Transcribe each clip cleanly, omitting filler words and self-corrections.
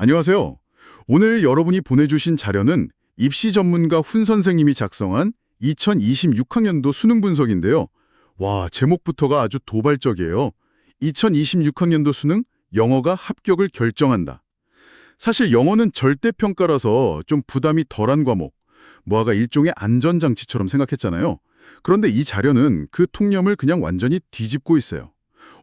안녕하세요. 오늘 여러분이 보내주신 자료는 입시 전문가 훈 선생님이 작성한 2026학년도 수능 분석인데요. 와, 제목부터가 아주 도발적이에요. 2026학년도 수능 영어가 합격을 결정한다. 사실 영어는 절대평가라서 좀 부담이 덜한 과목, 뭐가 일종의 안전장치처럼 생각했잖아요. 그런데 이 자료는 그 통념을 그냥 완전히 뒤집고 있어요.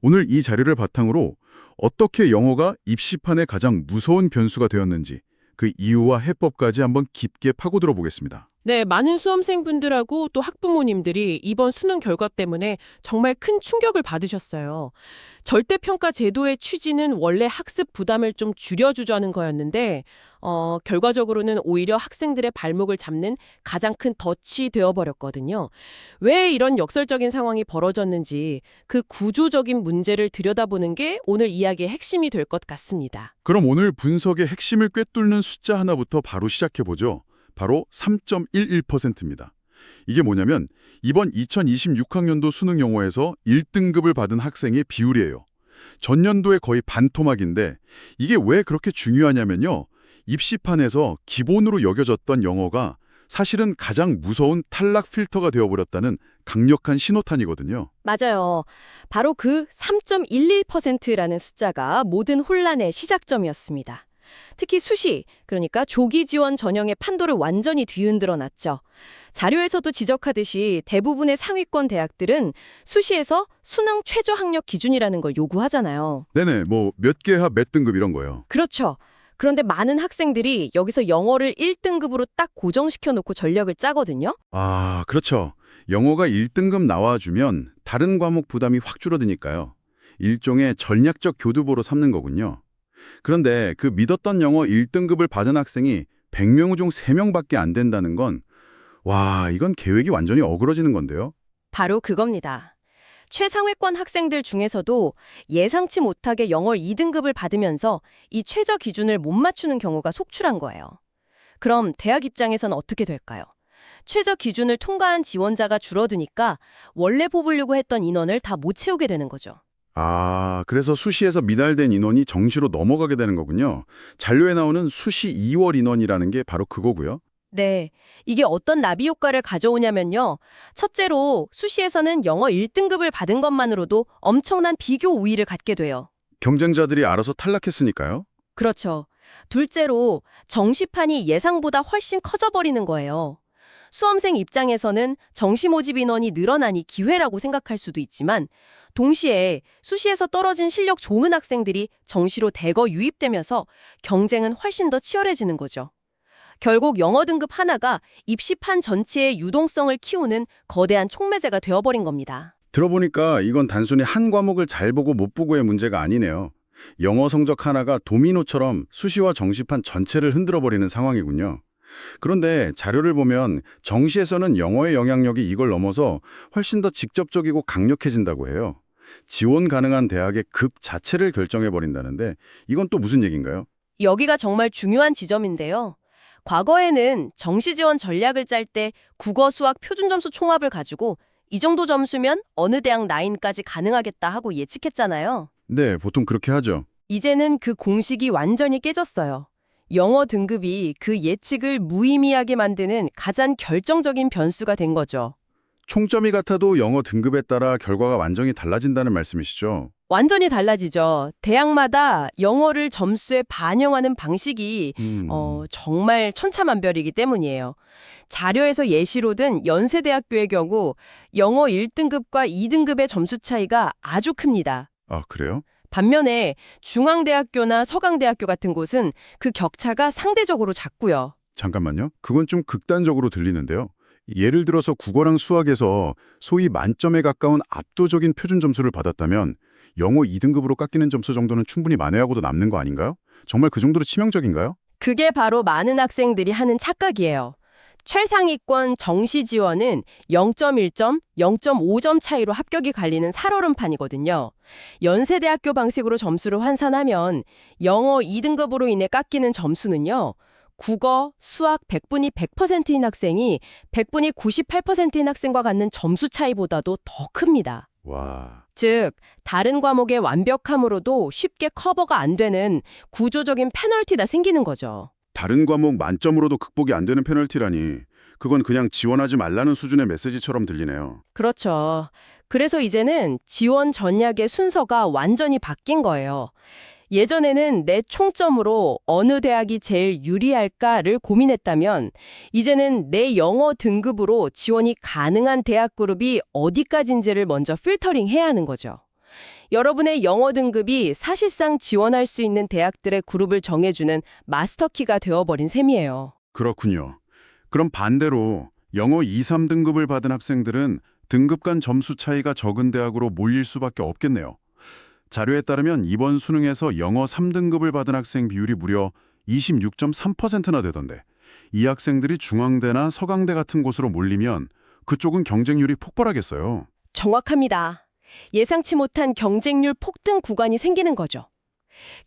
오늘 이 자료를 바탕으로 어떻게 영어가 입시판의 가장 무서운 변수가 되었는지 그 이유와 해법까지 한번 깊게 파고들어 보겠습니다. 네, 많은 수험생분들하고 또 학부모님들이 이번 수능 결과 때문에 정말 큰 충격을 받으셨어요. 절대평가 제도의 취지는 원래 학습 부담을 좀 줄여주자는 거였는데 결과적으로는 오히려 학생들의 발목을 잡는 가장 큰 덫이 되어버렸거든요. 왜 이런 역설적인 상황이 벌어졌는지 그 구조적인 문제를 들여다보는 게 오늘 이야기의 핵심이 될 것 같습니다. 그럼 오늘 분석의 핵심을 꿰뚫는 숫자 하나부터 바로 시작해보죠. 바로 3.11%입니다. 이게 뭐냐면 이번 2026학년도 수능 영어에서 1등급을 받은 학생의 비율이에요. 전년도에 거의 반토막인데 이게 왜 그렇게 중요하냐면요. 입시판에서 기본으로 여겨졌던 영어가 사실은 가장 무서운 탈락 필터가 되어버렸다는 강력한 신호탄이거든요. 맞아요. 바로 그 3.11%라는 숫자가 모든 혼란의 시작점이었습니다. 특히 수시, 그러니까 조기 지원 전형의 판도를 완전히 뒤흔들어 놨죠. 자료에서도 지적하듯이 대부분의 상위권 대학들은 수시에서 수능 최저 학력 기준이라는 걸 요구하잖아요. 네네, 뭐 몇 개하 몇 등급 이런 거요. 그렇죠. 그런데 많은 학생들이 여기서 영어를 1등급으로 딱 고정시켜 놓고 전략을 짜거든요. 아, 그렇죠. 영어가 1등급 나와주면 다른 과목 부담이 확 줄어드니까요. 일종의 전략적 교두보로 삼는 거군요. 그런데 그 믿었던 영어 1등급을 받은 학생이 100명 중 3명밖에 안 된다는 건 와, 이건 계획이 완전히 어그러지는 건데요. 바로 그겁니다. 최상위권 학생들 중에서도 예상치 못하게 영어 2등급을 받으면서 이 최저 기준을 못 맞추는 경우가 속출한 거예요. 그럼 대학 입장에선 어떻게 될까요? 최저 기준을 통과한 지원자가 줄어드니까 원래 뽑으려고 했던 인원을 다 못 채우게 되는 거죠. 아, 그래서 수시에서 미달된 인원이 정시로 넘어가게 되는 거군요. 잔료에 나오는 수시 2월 인원이라는 게 바로 그거고요. 네, 이게 어떤 나비 효과를 가져오냐면요. 첫째로 수시에서는 영어 1등급을 받은 것만으로도 엄청난 비교 우위를 갖게 돼요. 경쟁자들이 알아서 탈락했으니까요. 그렇죠. 둘째로 정시판이 예상보다 훨씬 커져버리는 거예요. 수험생 입장에서는 정시 모집 인원이 늘어나니 기회라고 생각할 수도 있지만 동시에 수시에서 떨어진 실력 좋은 학생들이 정시로 대거 유입되면서 경쟁은 훨씬 더 치열해지는 거죠. 결국 영어 등급 하나가 입시판 전체의 유동성을 키우는 거대한 촉매제가 되어버린 겁니다. 들어보니까 이건 단순히 한 과목을 잘 보고 못 보고의 문제가 아니네요. 영어 성적 하나가 도미노처럼 수시와 정시판 전체를 흔들어버리는 상황이군요. 그런데 자료를 보면 정시에서는 영어의 영향력이 이걸 넘어서 훨씬 더 직접적이고 강력해진다고 해요. 지원 가능한 대학의 급 자체를 결정해버린다는데 이건 또 무슨 얘기인가요? 여기가 정말 중요한 지점인데요. 과거에는 정시 지원 전략을 짤 때 국어, 수학 표준 점수 총합을 가지고 이 정도 점수면 어느 대학 라인까지 가능하겠다 하고 예측했잖아요. 네, 보통 그렇게 하죠. 이제는 그 공식이 완전히 깨졌어요. 영어 등급이 그 예측을 무의미하게 만드는 가장 결정적인 변수가 된 거죠. 총점이 같아도 영어 등급에 따라 결과가 완전히 달라진다는 말씀이시죠? 완전히 달라지죠. 대학마다 영어를 점수에 반영하는 방식이 정말 천차만별이기 때문이에요. 자료에서 예시로 든 연세대학교의 경우 영어 1등급과 2등급의 점수 차이가 아주 큽니다. 아, 그래요? 반면에 중앙대학교나 서강대학교 같은 곳은 그 격차가 상대적으로 작고요. 잠깐만요. 그건 좀 극단적으로 들리는데요. 예를 들어서 국어랑 수학에서 소위 만점에 가까운 압도적인 표준 점수를 받았다면 영어 2등급으로 깎이는 점수 정도는 충분히 만회하고도 남는 거 아닌가요? 정말 그 정도로 치명적인가요? 그게 바로 많은 학생들이 하는 착각이에요. 최상위권 정시 지원은 0.1점, 0.5점 차이로 합격이 갈리는 살얼음판이거든요. 연세대학교 방식으로 점수를 환산하면 영어 2등급으로 인해 깎이는 점수는요. 국어, 수학 100분이 100%인 학생이 100분이 98%인 학생과 갖는 점수 차이보다도 더 큽니다. 와, 즉, 다른 과목의 완벽함으로도 쉽게 커버가 안 되는 구조적인 페널티가 생기는 거죠. 다른 과목 만점으로도 극복이 안 되는 페널티라니. 그건 그냥 지원하지 말라는 수준의 메시지처럼 들리네요. 그렇죠. 그래서 이제는 지원 전략의 순서가 완전히 바뀐 거예요. 예전에는 내 총점으로 어느 대학이 제일 유리할까를 고민했다면 이제는 내 영어 등급으로 지원이 가능한 대학 그룹이 어디까지인지를 먼저 필터링해야 하는 거죠. 여러분의 영어 등급이 사실상 지원할 수 있는 대학들의 그룹을 정해주는 마스터키가 되어버린 셈이에요. 그렇군요. 그럼 반대로 영어 2, 3등급을 받은 학생들은 등급 간 점수 차이가 적은 대학으로 몰릴 수밖에 없겠네요. 자료에 따르면 이번 수능에서 영어 3등급을 받은 학생 비율이 무려 26.3%나 되던데, 이 학생들이 중앙대나 서강대 같은 곳으로 몰리면 그쪽은 경쟁률이 폭발하겠어요. 정확합니다. 예상치 못한 경쟁률 폭등 구간이 생기는 거죠.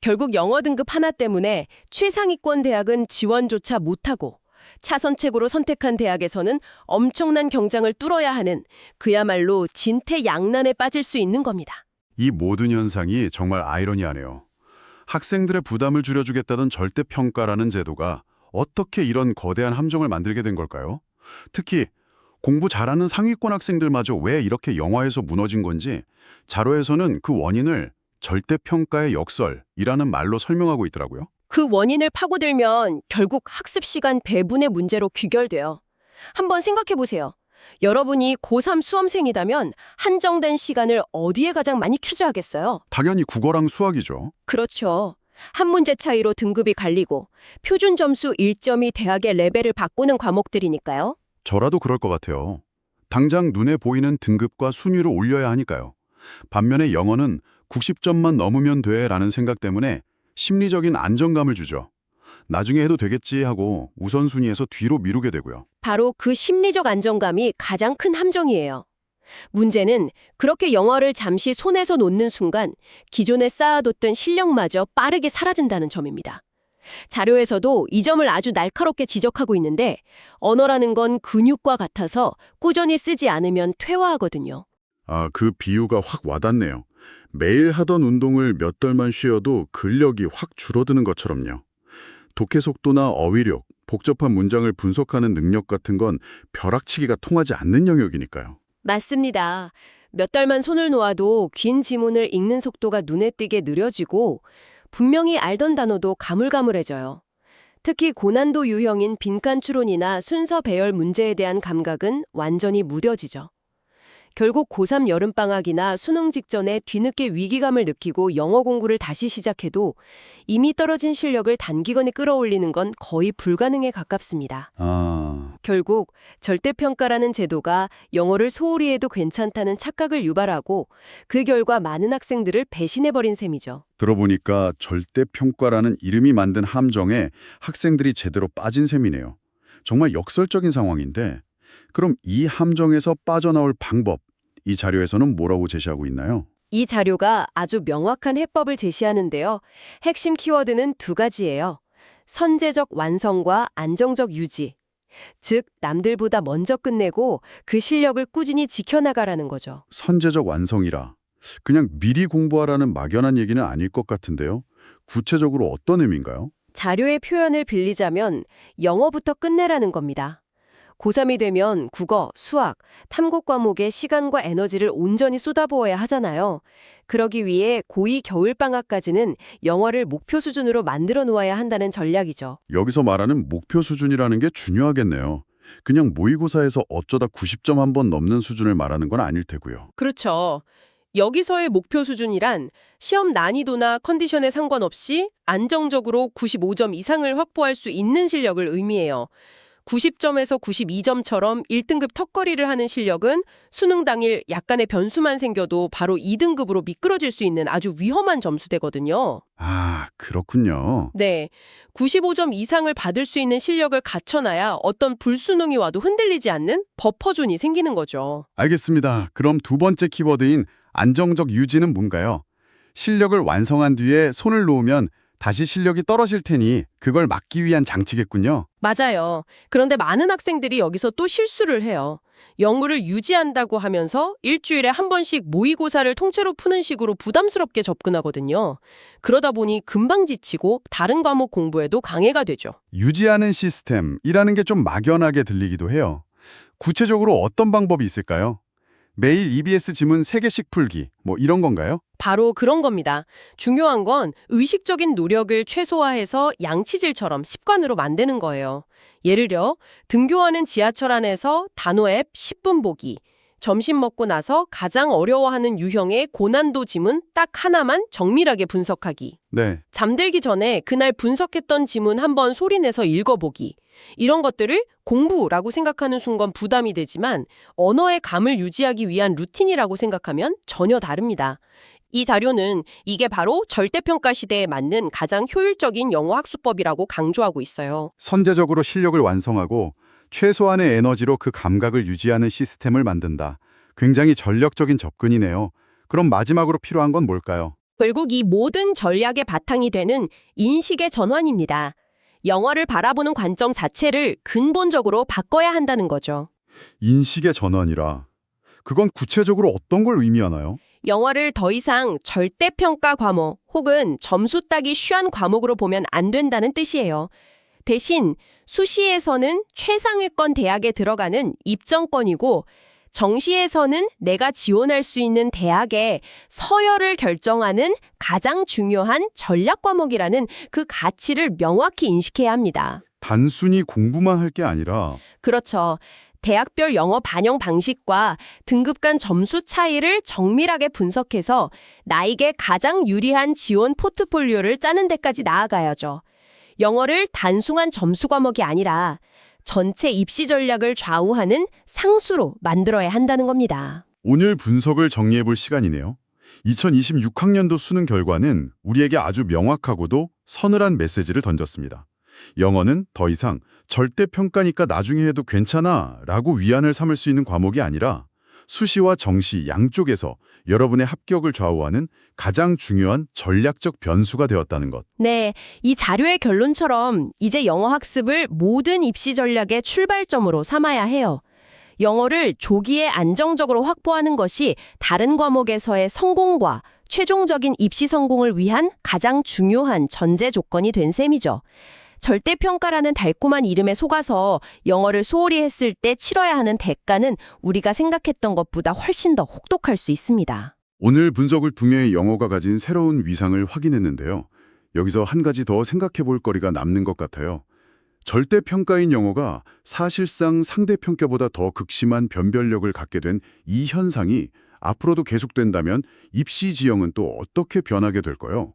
결국 영어 등급 하나 때문에 최상위권 대학은 지원조차 못하고 차선책으로 선택한 대학에서는 엄청난 경쟁을 뚫어야 하는 그야말로 진퇴양난에 빠질 수 있는 겁니다. 이 모든 현상이 정말 아이러니하네요. 학생들의 부담을 줄여주겠다던 절대평가라는 제도가 어떻게 이런 거대한 함정을 만들게 된 걸까요? 특히 공부 잘하는 상위권 학생들마저 왜 이렇게 영화에서 무너진 건지 자료에서는 그 원인을 절대평가의 역설이라는 말로 설명하고 있더라고요. 그 원인을 파고들면 결국 학습 시간 배분의 문제로 귀결돼요. 한번 생각해 보세요. 여러분이 고3 수험생이라면 한정된 시간을 어디에 가장 많이 퀴즈하겠어요? 당연히 국어랑 수학이죠. 그렇죠. 한 문제 차이로 등급이 갈리고 표준 점수 1점이 대학의 레벨을 바꾸는 과목들이니까요. 저라도 그럴 것 같아요. 당장 눈에 보이는 등급과 순위를 올려야 하니까요. 반면에 영어는 90점만 넘으면 돼라는 생각 때문에 심리적인 안정감을 주죠. 나중에 해도 되겠지 하고 우선순위에서 뒤로 미루게 되고요. 바로 그 심리적 안정감이 가장 큰 함정이에요. 문제는 그렇게 영어를 잠시 손에서 놓는 순간 기존에 쌓아뒀던 실력마저 빠르게 사라진다는 점입니다. 자료에서도 이 점을 아주 날카롭게 지적하고 있는데 언어라는 건 근육과 같아서 꾸준히 쓰지 않으면 퇴화하거든요. 아, 그 비유가 확 와닿네요. 매일 하던 운동을 몇 달만 쉬어도 근력이 확 줄어드는 것처럼요. 독해 속도나 어휘력, 복잡한 문장을 분석하는 능력 같은 건 벼락치기가 통하지 않는 영역이니까요. 맞습니다. 몇 달만 손을 놓아도 긴 지문을 읽는 속도가 눈에 띄게 느려지고 분명히 알던 단어도 가물가물해져요. 특히 고난도 유형인 빈칸 추론이나 순서 배열 문제에 대한 감각은 완전히 무뎌지죠. 결국 고3 여름방학이나 수능 직전에 뒤늦게 위기감을 느끼고 영어 공부를 다시 시작해도 이미 떨어진 실력을 단기간에 끌어올리는 건 거의 불가능에 가깝습니다. 결국 절대평가라는 제도가 영어를 소홀히 해도 괜찮다는 착각을 유발하고 그 결과 많은 학생들을 배신해버린 셈이죠. 들어보니까 절대평가라는 이름이 만든 함정에 학생들이 제대로 빠진 셈이네요. 정말 역설적인 상황인데 그럼 이 함정에서 빠져나올 방법, 이 자료에서는 뭐라고 제시하고 있나요? 이 자료가 아주 명확한 해법을 제시하는데요. 핵심 키워드는 두 가지예요. 선제적 완성과 안정적 유지. 즉, 남들보다 먼저 끝내고 그 실력을 꾸준히 지켜나가라는 거죠. 선제적 완성이라. 그냥 미리 공부하라는 막연한 얘기는 아닐 것 같은데요. 구체적으로 어떤 의미인가요? 자료의 표현을 빌리자면 영어부터 끝내라는 겁니다. 고3이 되면 국어, 수학, 탐구 과목에 시간과 에너지를 온전히 쏟아부어야 하잖아요. 그러기 위해 고2 겨울방학까지는 영어를 목표 수준으로 만들어 놓아야 한다는 전략이죠. 여기서 말하는 목표 수준이라는 게 중요하겠네요. 그냥 모의고사에서 어쩌다 90점 한번 넘는 수준을 말하는 건 아닐 테고요. 그렇죠. 여기서의 목표 수준이란 시험 난이도나 컨디션에 상관없이 안정적으로 95점 이상을 확보할 수 있는 실력을 의미해요. 90점에서 92점처럼 1등급 턱걸이를 하는 실력은 수능 당일 약간의 변수만 생겨도 바로 2등급으로 미끄러질 수 있는 아주 위험한 점수대거든요. 아, 그렇군요. 네, 95점 이상을 받을 수 있는 실력을 갖춰놔야 어떤 불수능이 와도 흔들리지 않는 버퍼존이 생기는 거죠. 알겠습니다. 그럼 두 번째 키워드인 안정적 유지는 뭔가요? 실력을 완성한 뒤에 손을 놓으면 다시 실력이 떨어질 테니 그걸 막기 위한 장치겠군요. 맞아요. 그런데 많은 학생들이 여기서 또 실수를 해요. 영어를 유지한다고 하면서 일주일에 한 번씩 모의고사를 통째로 푸는 식으로 부담스럽게 접근하거든요. 그러다 보니 금방 지치고 다른 과목 공부에도 강해가 되죠. 유지하는 시스템이라는 게 좀 막연하게 들리기도 해요. 구체적으로 어떤 방법이 있을까요? 매일 EBS 지문 3개씩 풀기, 뭐 이런 건가요? 바로 그런 겁니다. 중요한 건 의식적인 노력을 최소화해서 양치질처럼 습관으로 만드는 거예요. 예를 들어 등교하는 지하철 안에서 단어 앱 10분 보기, 점심 먹고 나서 가장 어려워하는 유형의 고난도 지문 딱 하나만 정밀하게 분석하기, 네. 잠들기 전에 그날 분석했던 지문 한번 소리내서 읽어보기, 이런 것들을 공부라고 생각하는 순간 부담이 되지만 언어의 감을 유지하기 위한 루틴이라고 생각하면 전혀 다릅니다. 이 자료는 이게 바로 절대평가 시대에 맞는 가장 효율적인 영어 학습법이라고 강조하고 있어요. 선제적으로 실력을 완성하고 최소한의 에너지로 그 감각을 유지하는 시스템을 만든다. 굉장히 전략적인 접근이네요. 그럼 마지막으로 필요한 건 뭘까요? 결국 이 모든 전략의 바탕이 되는 인식의 전환입니다. 영어를 바라보는 관점 자체를 근본적으로 바꿔야 한다는 거죠. 인식의 전환이라. 그건 구체적으로 어떤 걸 의미하나요? 영어를 더 이상 절대평가 과목 혹은 점수 따기 쉬운 과목으로 보면 안 된다는 뜻이에요. 대신 수시에서는 최상위권 대학에 들어가는 입정권이고 정시에서는 내가 지원할 수 있는 대학의 서열을 결정하는 가장 중요한 전략 과목이라는 그 가치를 명확히 인식해야 합니다. 단순히 공부만 할 게 아니라 그렇죠. 대학별 영어 반영 방식과 등급 간 점수 차이를 정밀하게 분석해서 나에게 가장 유리한 지원 포트폴리오를 짜는 데까지 나아가야죠. 영어를 단순한 점수 과목이 아니라 전체 입시 전략을 좌우하는 상수로 만들어야 한다는 겁니다. 오늘 분석을 정리해볼 시간이네요. 2026학년도 수능 결과는 우리에게 아주 명확하고도 서늘한 메시지를 던졌습니다. 영어는 더 이상 절대평가니까 나중에 해도 괜찮아 라고 위안을 삼을 수 있는 과목이 아니라 수시와 정시 양쪽에서 여러분의 합격을 좌우하는 가장 중요한 전략적 변수가 되었다는 것. 네, 이 자료의 결론처럼 이제 영어 학습을 모든 입시 전략의 출발점으로 삼아야 해요. 영어를 조기에 안정적으로 확보하는 것이 다른 과목에서의 성공과 최종적인 입시 성공을 위한 가장 중요한 전제 조건이 된 셈이죠. 절대평가라는 달콤한 이름에 속아서 영어를 소홀히 했을 때 치러야 하는 대가는 우리가 생각했던 것보다 훨씬 더 혹독할 수 있습니다. 오늘 분석을 통해 영어가 가진 새로운 위상을 확인했는데요. 여기서 한 가지 더 생각해 볼 거리가 남는 것 같아요. 절대평가인 영어가 사실상 상대평가보다 더 극심한 변별력을 갖게 된 이 현상이 앞으로도 계속된다면 입시 지형은 또 어떻게 변하게 될까요?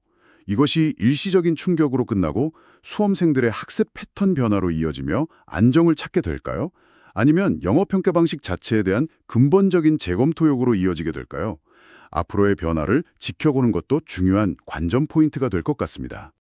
이것이 일시적인 충격으로 끝나고 수험생들의 학습 패턴 변화로 이어지며 안정을 찾게 될까요? 아니면 영어 평가 방식 자체에 대한 근본적인 재검토 요구로 이어지게 될까요? 앞으로의 변화를 지켜보는 것도 중요한 관전 포인트가 될 것 같습니다.